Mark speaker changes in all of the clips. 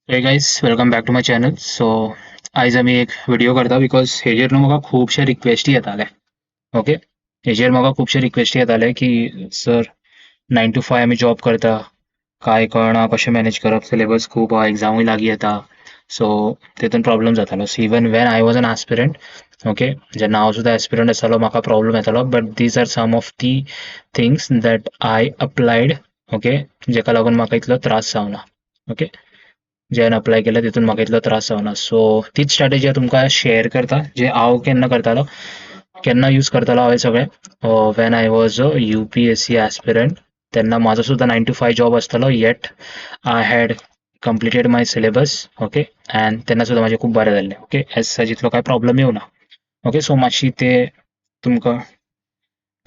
Speaker 1: हे guys welcome back to my channel. So आयज आमी एक व्हिडिओ करता बिकॉज हेजेर न्हू म्हाका खुबशे रिक्वेस्टी येताले. ओके, हेजेर म्हाका खुबशे रिक्वेस्टी येताले की सर 9 to 5 आमी जॉब करता, काय कळना कशें मॅनेज करप, सिलेबस खूब आहा, एग्जामूय लागीं येता. सो तेतून प्रॉब्लम जातालो. So even when I was an aspirant, okay, जेन्ना हांव सुद्दां एस्पिरंट आसतालो म्हाका प्रॉब्लम येतालो. But these are some of the things that I applied. Okay, जेका लागून म्हाका इतलो त्रास जावना. ओके, जेन अप्लाय केलें तितून म्हाका इतलो त्रास जावना. सो तीच स्ट्रॅटेजी हांव तुमकां शेअर करता जे हांव केन्ना करतालो, केन्ना यूज करतालो हांवें सगळें. Wien I was a UPSC एस्पिरंट तेन्ना म्हाजो सुद्दां 9 to 5 जॉब आसतालो. Eight I had completed my syllabus. Okay, end तेन्ना सुद्दां म्हाजें खूब बरें जाल्लें. ओके, एज सच इतलो कांय प्रॉब्लम येवना. ओके, सो मातशी ते तुमकां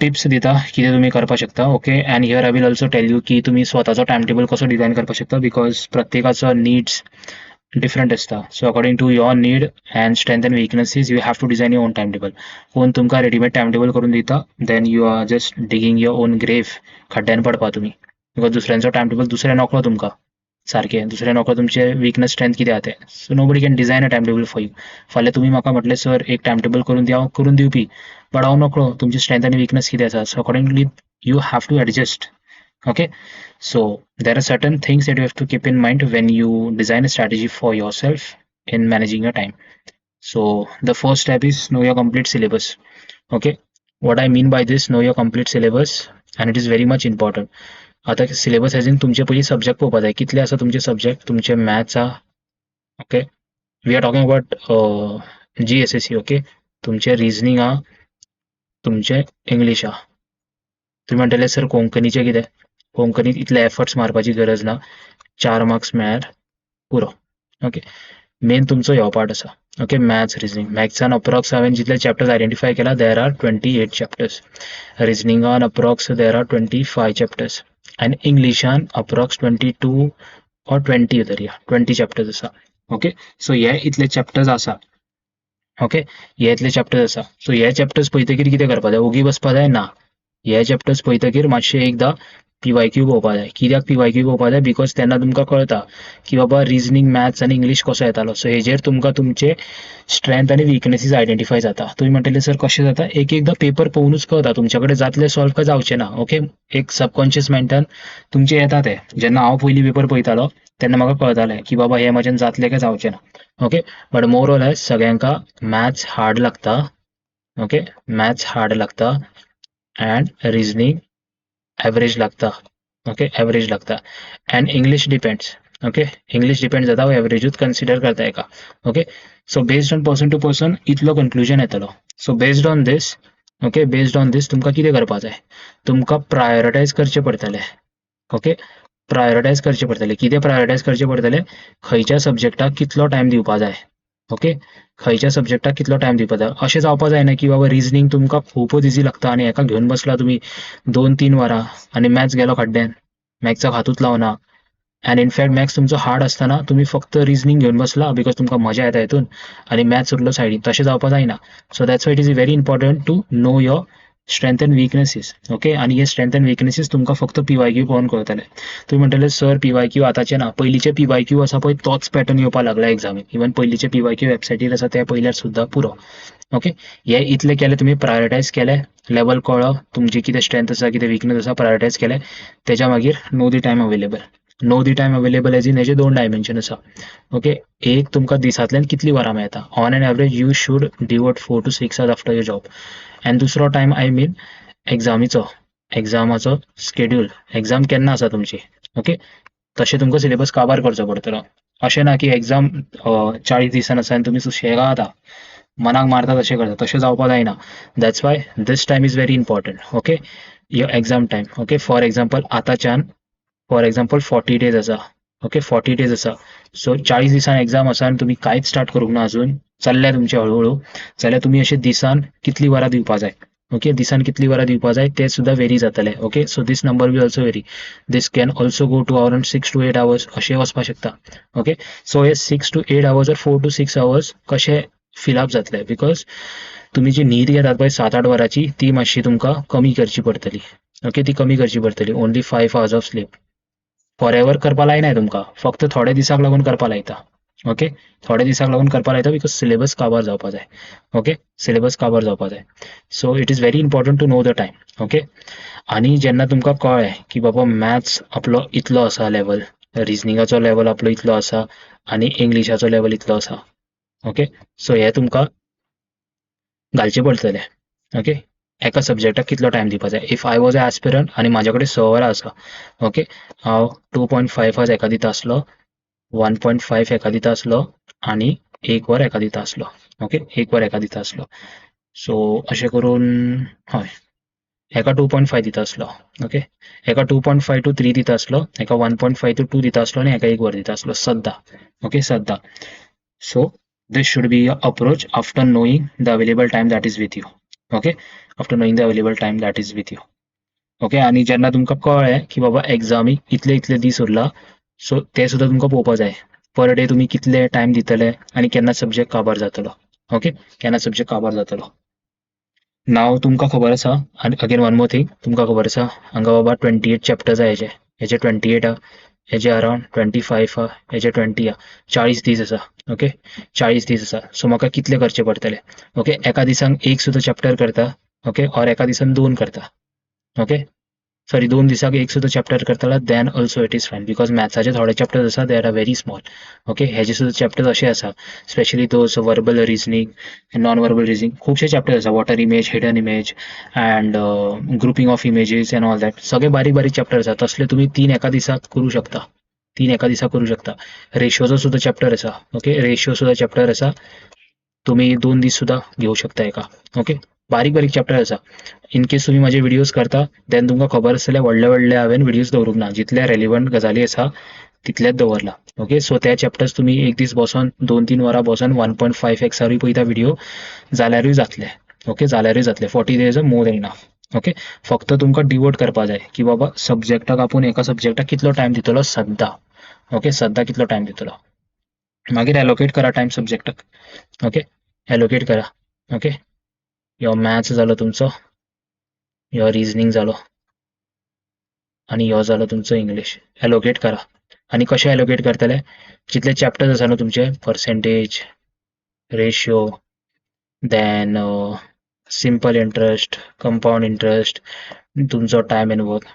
Speaker 1: टिप्स दिता कितें तुमी करपाक शकता. Okay, and here I will also tell you की तुमी स्वताचो टायम टेबल कसो डिझायन करपाक शकता, बिकॉज प्रत्येकाचो नीड्स डिफरंट आसता. So according to your need and strength and weaknesses you have to design your own time table. कोण तुमकां रेडीमेड टायम टेबल करून दिता, then you are just digging your own grave. खड्ड्यान पडपा तुमी, because दुसऱ्यांचो time table दुसरें नकळो तुमकां सारकें, दुसरें नकळो तुमचे वीकनेस स्ट्रेंथ कितें आहा तें. So nobody can design a time table for you. फाल्यां तुमी म्हाका म्हटलें सर एक टायम टेबल करून दिया, हांव करून दिवपी, बट हांव नकळो तुमची स्ट्रेंथ आनी वीकनेस कितें आसा. So accordingly you have to adjust. Okay, so there are certain things that you have to keep in mind when you design a strategy for yourself in managing your time. So the first step is know your complete syllabus. Okay, what I mean by this, know your complete syllabus, and it is very much important. आता syllabus as in तुमचे पयलीं subject पळोवपा जाय, कितले आसा तुमचे subject. तुमचे maths आहा, okay, we are talking about GSSE. Okay, तुमचे रिजनिंग आहा, तुमचे इंग्लीश आहा. तुम्ही म्हणटले सर कोंकणीचे कितें, कोंकणीत इतले एफर्ट्स मारपाची गरज ना, 4 मार्क्स मेळ्ळ्यार पुरो. ओके, मेन तुमचो ह्यो पार्ट आसा. Okay, maths reasoning. मॅथ्सान अप्रॉक्स हांवें जितले चॅप्टर्स आयडेंटिफाय केला देर आर 28 चॅप्टर्स. रिजनिंगान अप्रॉक्स देर आर 25 चॅप्टर्स, आनी इंग्लिशान अप्रॉक्स 22 or 20 तरी 20 चॅप्टर्स आसा. ओके, सो हे इतले चॅप्टर्स आसा. ओके, हे इतले चॅप्टर्स आसा. सो हे चॅप्टर्स पळयतकीर कितें करपा जाय, ओगी बसपा जाय ना. हे चॅप्टर्स पळयतकीर मातशें एकदां PYQ पळोवपा जाय. कित्याक PYQ पळोवपा जाय, बिकॉज तेन्ना तुमकां कळटा की बाबा रिजनिंग, मॅथ्स आनी इंग्लीश कसो येतालो. सो हेजेर तुमकां तुमचे स्ट्रेंथ आनी विकनेसीस आयडेंटिफाय जाता. तुमी म्हणटले सर कशें जाता, एक एकदां पेपर पळोवनूच कळटा तुमचे कडेन जातलें सॉल्व काय जावचें ना. ओके, एक सबकॉन्शियस मायंडान तुमचे येता तें. जेन्ना हांव पयलीं पेपर पळयतालो तेन्ना म्हाका कळटालें की बाबा हें म्हाजेन जातलें काय जावचें ना. Okay, but more or less सगळ्यांका मॅथ्स हार्ड लागता. ओके, मॅथ्स हार्ड लागता अँड रिजनिंग एवरेज लागता. ओके, एवरेज लागता and English depends. Okay, English depend जाता, एवरेजूच कन्सिडर करता एका. Okay, so based on person to person इतलो कन्क्लुजन येतलो. So based on these, okay, based on these तुमकां कितें करपा जाय, तुमकां प्रायोरिटायज करचें पडटलें. ओके, प्रायोरिटायज करचें पडटलें. कितें प्रायोरिटायज करचें पडटलें, खंयच्या सब्जेक्टाक कितलो टायम दिवपा जाय. ओके, खंयच्या सब्जेक्टाक कितलो टायम दिवपा जाय. अशें जावपा जायना की बाबा रिजनिंग तुमकां खूबच इजी लागता आनी हेका घेवन बसला तुमी 2-3 वरां आनी मॅथ्स गेलो खड्ड्यान, मॅथ्साक हातूच लावना. अँड इनफॅक्ट मॅथ्स तुमचो हार्ड आसतना तुमी फक्त रिजनिंग घेवन बसला बिकॉज तुमकां मजा येता हितून, आनी मॅथ्स उरलो सायडीन. तशें जावपा जायना. So that's why it is very important to know your strength and weaknesses. Okay, आनी हे स्ट्रेंथ अँड वीकनेसीस तुमकां फक्त PYQ पळोवन कळटले. तुम्ही म्हणटले सर PYQ आतांचे ना, पयलींचे PYQ आसा पळय तोच पॅटर्न येवपा लागला एग्जामीक. इवन पयलींचे PYQ वेबसायटीर आसा ते पयल्यार सुद्दां पुरो. ओके, हे इतले केले तुमी, प्रायोरिटायज केले, लेवल कळ्ळो तुमची कितें स्ट्रेंथ आसा कितें वीकनेस आसा, प्रायोरिटायज केले. तेच्या मागीर know the time available. Know the time available as in हेजे 2 डायमेन्शन आसा. ओके, एक तुमकां दिसांतल्यान कितली वरां मेळटा. On an average you should devote 4 to 6 hours after your job. And दुसरो टायम आय मीन एग्जामाचो स्केड्यूल. एग्जाम केन्ना आसा तुमची. ओके, तशें तुमकां सिलेबस काबार करचो पडटलो. अशें ना की एग्जाम 40 दिसान आसा आनी तुमी सुशेगाद आहा, मनाक मारता तशें करता, तशें जावपा जायना. That's why this time is very important. Okay, your exam time. Okay, for example आतांच्यान फॉर एग्जाम्पल 40 days आसा. ओके, 40 days आसा. सो 40 दिसान एग्जाम आसा आनी तुमी कांयच स्टार्ट करूंक ना अजून, चल्ल्या तुमचे हळूहळू, जाल्यार तुमी अशें दिसान कितली वरां दिवपा जाय. ओके, दिसान कितली वरां दिवपा जाय तें सुद्दां वेरी जातलें. Okay, so this number will also vary. This can also go to around 6 to 8 hours अशें वचपाक शकता. ओके, सो हे 6 to 8 hours or 4 to 6 hours कशें फिलअप जातले, बिकॉज तुमी जी न्हीद घेतात पळय 7-8 वरांची ती मातशी तुमकां कमी करची पडटली. ओके, ती कमी करची पडटली. Only 5 hours of sleep. For ever करपा लायनाय तुमकां, फक्त थोड्या दिसाक लागून करपा लायता. ओके, थोड्या दिसाक लागून करपा लायता बिकॉज सिलेबस काबार जावपा जाय. ओके, सिलेबस काबार जावपा जाय. So it is very important to know the time. Okay, आनी जेन्ना तुमकां कळ्ळें की बाबा मॅथ्स आपलो इतलो आसा लेवल, रिजनिंगाचो लेवल आपलो इतलो आसा आनी इंग्लिशाचो लेवल इतलो आसा. ओके, सो हे तुमकां घालचें पडटलें. ओके, एका सब्जेक्टाक कितलो टायम दिवपा जाय. इफ आय वॉज अ एस्पिरंट आनी म्हाजे कडेन 6 वरां आसा, ओके, हांव 2.5 आज एका दिता आसलो, 1.5 एका दिता आसलो आनी 1 वर एका दिता आसलो. ओके, 1 वर एका दिता आसलो. सो अशें करून हय, एका 2.5 दिता आसलो. ओके, एका 2.5 to 3 दिता आसलो, एका 1.5 to 2 दिता आसलो आनी एका 1 वर दिता आसलो सद्दां. ओके, सद्दां. So this should be your approach after knowing the available time that is with you. Okay, after knowing the available time that is with you. Okay, आनी जेन्ना तुमकां कळ्ळें की बाबा एग्जामीक इतले इतले दीस उरला, सो ते सुद्दां तुमकां पळोवपा जाय. पर डे तुमी कितले टायम दितले आनी केन्ना सब्जेक्ट काबार जातलो. ओके, केन्ना सब्जेक्ट काबार जातलो. नाव तुमकां खबर आसा, आनी अगेन वन मोर थिंग, तुमकां खबर आसा हांगा बाबा 28 चॅप्टर्स आहा हेजे 28 आहा, हेजे अरावंड 25 आहा, हेजे 20 आहा, 40 दीस आसा. ओके, 40 दीस आसा. सो म्हाका कितले करचे पडटले. ओके, एका दिसाक एक सुद्दां चॅप्टर करता. ओके, ऑर एका दिसान 2 करता. ओके, सॉरी 2 दिसाक एक सुद्दां चॅप्टर करतला, then also it is fine because मॅथ्साचे थोडे चॅप्टर्स आसा they are very small. Okay, हेजे सुद्दां चॅप्टर्स अशे आसा, especially those verbal reasoning, non verbal reasoning, खुबशे चॅप्टर्स आसा. Water image, hidden image and grouping of images and all that, सगळे बारीक बारीक चॅप्टर्स आसा. तसले तुमी 3 एका दिसाक करूं शकता. 3 एका दिसाक करूं शकता. रेशियोचो सुद्दां चॅप्टर आसा. ओके, रेशियो सुद्दां चॅप्टर आसा, तुम्ही 2 दीस सुद्दां घेऊ शकता एका. ओके, बारीक बारीक चॅप्टर आसा. इन केस तुम्ही माझे व्हिडिओज करता देन तुमकां खबर आसतलें व्हडले व्हडले हांवें व्हिडिओज दवरूंक ना, जितले रेलिवंट गजाली आसा तितलेच दवरला. ओके, सो ते चॅप्टर्स तुम्ही एक दीस बसून 2-3 वरां बसून 1.5 एक्सारूय पळयता व्हिडिओ जाल्यारूय जातले. ओके, जाल्यारूय जातले. 40 days more than enough. Okay, फक्त तुमकां डिवोट करपा जाय की बाबा सब्जेक्टाक आपूण एका सब्जेक्टाक कितलो टायम दितलो सद्दां. ओके, सद्दां कितलो टायम दितलो. मागीर एलोकेट करा टायम सब्जेक्टाक. ओके, एलोकेट करा. ओके, यो मॅथ्स जालो तुमचो, यो रिजनिंग जालो आनी हो जालो तुमचो इंग्लीश. एलोकेट करा. आनी कशें एलोकेट करतले, जितले चॅप्टर्स आसा न्हू तुमचे, percentage, ratio, then simple interest, compound interest, तुमचो टायम एंड वर्क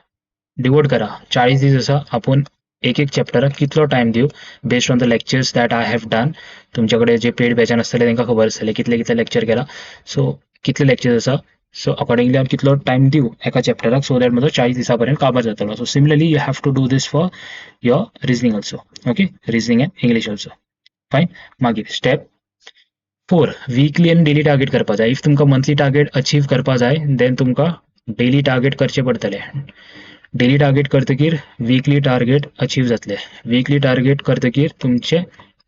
Speaker 1: डिवोट करा. 40 दीस आसा, आपूण एक एक चॅप्टराक कितलो टायम दिवं based on the lectures that I have done. तुमचे कडेन जे पेड बॅचान आसतले तांकां खबर आसतलें कितले कितले लेक्चर केला. सो कितले लेक्चर्स आसा, सो अकॉर्डिंगली हांव कितलो टायम दिवं एका चॅप्टराक सो दॅट म्हजो 40 दिसा पर्यंत काबार जातलो. So similarly you have to do this for your reasoning also. Okay, reasoning and English also. Fine. मागीर स्टेप 4, वीकली आनी डेली टार्गेट करपा जाय. इफ तुमकां मंथली टार्गेट अचीव करपा जाय देन तुमकां डेली टार्गेट करचे पडटले. डेली टार्गेट करतकीर वीकली टार्गेट अचीव जातले. वीकली टार्गेट करतकीर तुमचे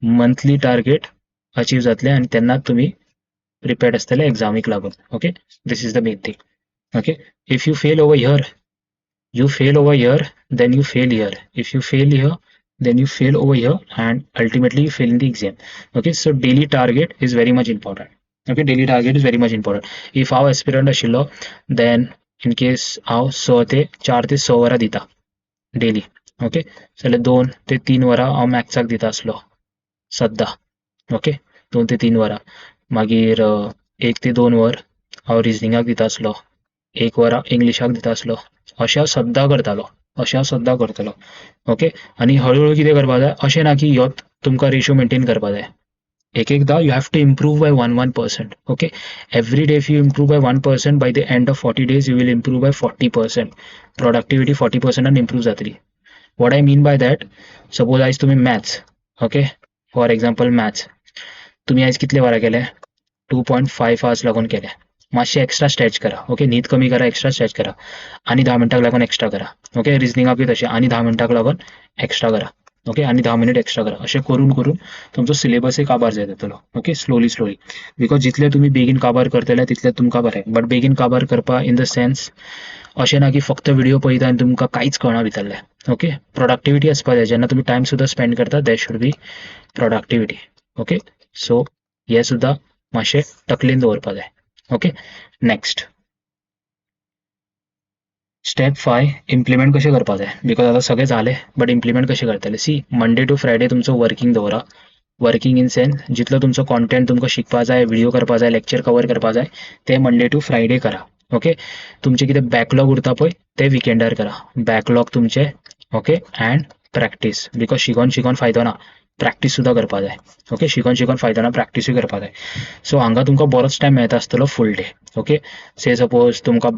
Speaker 1: मंथली टार्गेट अचीव जातले आनी तेन्नाच तुमी प्रिपेर्ड आसतले एग्जामीक लागून. Okay, this is the main thing. Okay, if you fail over here, you fail over here, then you fail here. If you fail here, then you fail over here, and ultimately you fail in the exam. Okay, so daily target is very much important. Okay, daily target is very much important. If हांव aspirant आशिल्लो then in case हांव 4 ते 6 वरां दिता daily. Okay, जाल्यार 2 ते 3 वरां हांव मॅथ्साक दिता आसलो सद्दां. ओके, 2 ते 3 वरां. मागीर 1 ते 2 वर हांव रिजनिंगाक दिता आसलो, 1 वर हांव इंग्लिशाक दिता आसलो. अशें हांव सद्दां करतलो. ओके, आनी हळूहळू कितें करपा जाय, अशें ना की ह्योच तुमकां रेशियो मेंटेन करपा जाय. एक एकदां you have to improve by 1%. Okay, every day if you improve by 1%, by the end of 40 days you will improve by 40%. Productivity 40% improve जातली. What I mean by that, suppose आयज तुमी maths, okay, for example maths तुमी आयज कितले वरां केले, 2.5 hours लागून केले. मातशें एक्स्ट्रा स्ट्रेच करा. ओके, न्हीद कमी करा, एक्स्ट्रा स्ट्रेच करा आनी 10 मिनटाक लागून एक्स्ट्रा करा. ओके, रिजनिंगाकूय तशें आनी 10 मिनटाक लागून एक्स्ट्रा करा. ओके, आनी 10 मिनट एक्स्ट्रा करा. अशें करून करून तुमचो सिलेबसय काबार जायत येतलो. ओके, स्लोली बिकॉज जितले तुमी बेगीन काबार करतले तितले तुमकां बरें. बट बेगीन काबार करपा इन द सेन्स अशें ना की फक्त व्हिडिओ पळयता आनी तुमकां कांयच कळना भितरलें. ओके, प्रोडक्टिविटी आसपा जाय. जेन्ना तुमी टायम सुद्दां स्पेंड करता देट should be productivity. Okay, so हे सुद्दां मातशें तकलेन दवरपा जाय. ओके, नेक्स्ट स्टेप 5 इम्प्लिमेंट कशें करपा जाय बिकॉज आतां सगळें जालें बट इम्प्लिमेंट कशें करतले सी मंडे टू फ्रायडे तुमचो वर्किंग दवरा वर्किंग इन सेन्स जितलो तुमचो कॉन्टेंट तुमकां शिकपा जाय व्हिडिओ करपा जाय लेक्चर कवर करपा जाय ते मंडे टू फ्रायडे करा ओके तुमचे कितें बॅकलॉग उरता पळय ते विकेंडार करा बॅकलॉग तुमचे ओके एंड प्रॅक्टीस बिकॉज शिकोन शिकोन फायदो ना प्रॅक्टीस सुद्दां करपा जाय ओके शिकोन शिकोन फायदो ना प्रॅक्टीसूय करपा जाय सो हांगा तुमकां बरोच टायम मेळटा आसतलो फूल डे ओके से सपोज तुमकां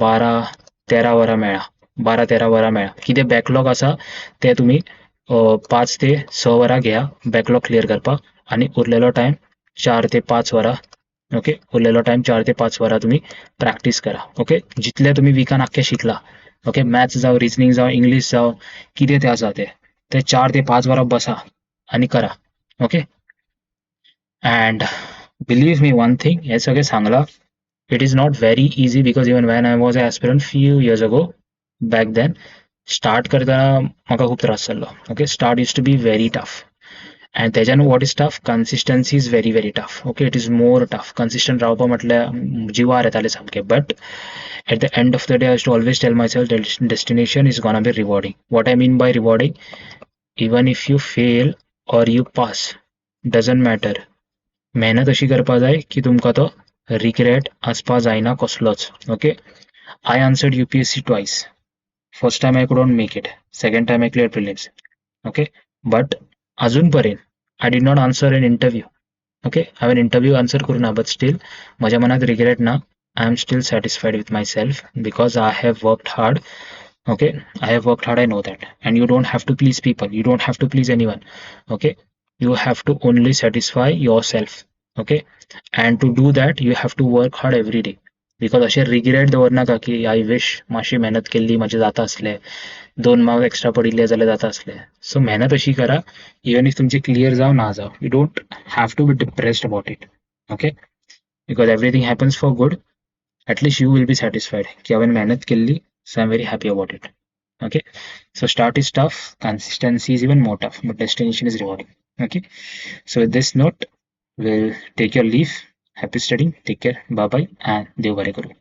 Speaker 1: 12-13 वरां मेळ्ळा 12-13 वरां मेळ्ळा कितें बॅकलॉग आसा ते तुमी 5 ते 6 वरां घेया बॅकलॉग क्लियर करपाक आनी उरलेलो टायम 4 ते 5 वरां ओके उरलेलो टायम 4 ते 5 वरां तुमी प्रॅक्टीस करा ओके जितले तुमी विकान आख्खे शिकला ओके मॅथ्स जावं रिजनींग जावं इंग्लीश जावं कितें तें आसा ते 4 ते 5 वरां बसा आनी करा okay end believe me one thing हे सगळें सांगलां it is not very easy because even when I was an aspirant few years ago back then start करताना म्हाका खूब त्रास जाल्लो okay start used to be very tough and तेज्यान what is tough consistency is very very tough okay it is more tough consistent रावपा म्हटल्यार जिवार येतालें सामकें but at the end of the day I used to always tell myself that destination is gonna be rewarding what I mean by rewarding even if you fail or you pass doesn't matter मेहनत अशी करपा जाय की तुमकां तो regret आसपा जायना कसलोच okay I answered UPSC twice first time I couldn't make it second time I clear prelims okay but अजून पर्यंत I did not answer an interview okay हांवें इंटरव्यू आन्सर करुना बट स्टील म्हज्या मनांत रिग्रेट ना I am still satisfied with myself because I have worked hard okay I have worked hard I know that and you don't have to please people you don't have to please anyone okay you have to only satisfy yourself okay and to do that you have to work hard every day because अशें regret दवरनाका की I wish मातशी मेहनत केल्ली म्हजें जाता आसलें 2 mark extra पडिल्ले जाल्यार जाता आसलें सो मेहनत अशी करा इवन इफ तुमचे क्लियर जावं ना जावं you don't have to be depressed about it okay because everything happens for good at least you will be satisfied की हांवें मेहनत केल्ली so I'm very happy about it okay so start is tough consistency is even more tough but destination is rewarding okay so with this note we'll take your leave happy studying take care bye bye and dev bare karu